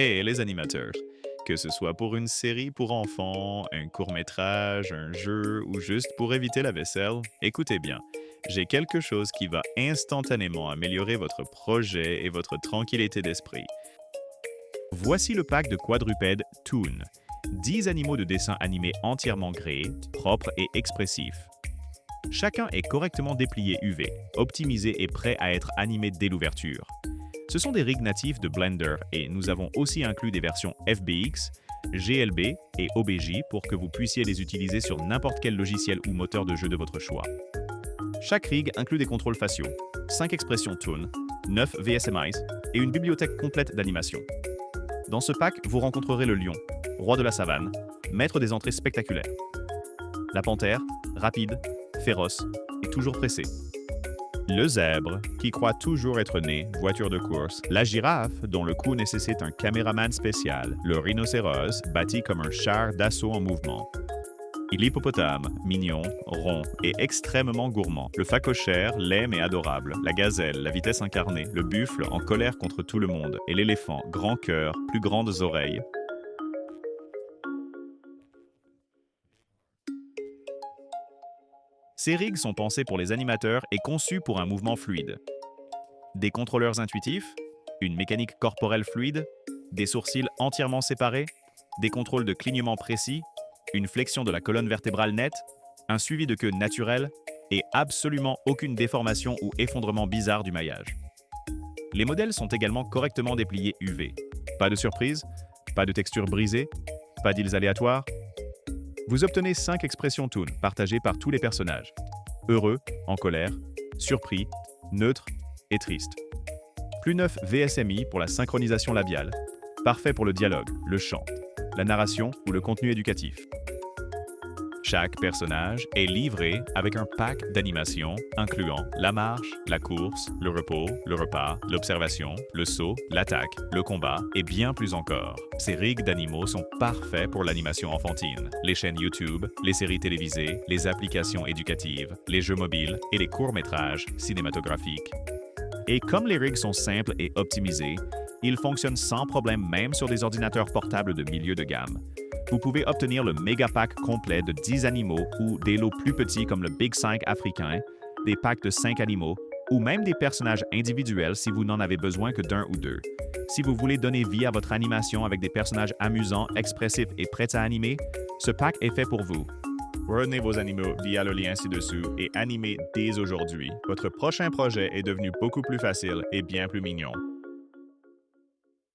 Et les animateurs, que ce soit pour une série pour enfants, un court-métrage, un jeu ou juste pour éviter la vaisselle, écoutez bien. J'ai quelque chose qui va instantanément améliorer votre projet et votre tranquillité d'esprit. Voici le pack de quadrupèdes Toon. 10 animaux de dessin animé entièrement gréés, propres et expressifs. Chacun est correctement déplié UV, optimisé et prêt à être animé dès l'ouverture. Ce sont des rigs natifs de Blender et nous avons aussi inclus des versions FBX, GLB et OBJ pour que vous puissiez les utiliser sur n'importe quel logiciel ou moteur de jeu de votre choix. Chaque rig inclut des contrôles faciaux, 5 expressions Toon, 9 VSMIs et une bibliothèque complète d'animation. Dans ce pack, vous rencontrerez le lion, roi de la savane, maître des entrées spectaculaires. La panthère, rapide, féroce et toujours pressée. Le zèbre, qui croit toujours être né voiture de course. La girafe, dont le cou nécessite un caméraman spécial. Le rhinocéros, bâti comme un char d'assaut en mouvement. L'hippopotame, mignon, rond et extrêmement gourmand. Le phacochère, laid mais adorable. La gazelle, la vitesse incarnée. Le buffle, en colère contre tout le monde. Et l'éléphant, grand cœur, plus grandes oreilles. Ces rigs sont pensés pour les animateurs et conçus pour un mouvement fluide. Des contrôleurs intuitifs, une mécanique corporelle fluide, des sourcils entièrement séparés, des contrôles de clignement précis, une flexion de la colonne vertébrale nette, un suivi de queue naturel et absolument aucune déformation ou effondrement bizarre du maillage. Les modèles sont également correctement dépliés UV. Pas de surprise, pas de texture brisée, pas d'îles aléatoires. Vous obtenez 5 expressions Toon partagées par tous les personnages. Heureux, en colère, surpris, neutre et triste. Plus 9 VSMI pour la synchronisation labiale. Parfait pour le dialogue, le chant, la narration ou le contenu éducatif. Chaque personnage est livré avec un pack d'animation incluant la marche, la course, le repos, le repas, l'observation, le saut, l'attaque, le combat et bien plus encore. Ces rigs d'animaux sont parfaits pour l'animation enfantine, les chaînes YouTube, les séries télévisées, les applications éducatives, les jeux mobiles et les courts-métrages cinématographiques. Et comme les rigs sont simples et optimisés, ils fonctionnent sans problème même sur des ordinateurs portables de milieu de gamme. Vous pouvez obtenir le méga pack complet de 10 animaux ou des lots plus petits comme le Big 5 africain, des packs de 5 animaux ou même des personnages individuels si vous n'en avez besoin que d'un ou deux. Si vous voulez donner vie à votre animation avec des personnages amusants, expressifs et prêts à animer, ce pack est fait pour vous. Retenez vos animaux via le lien ci-dessous et animez dès aujourd'hui. Votre prochain projet est devenu beaucoup plus facile et bien plus mignon.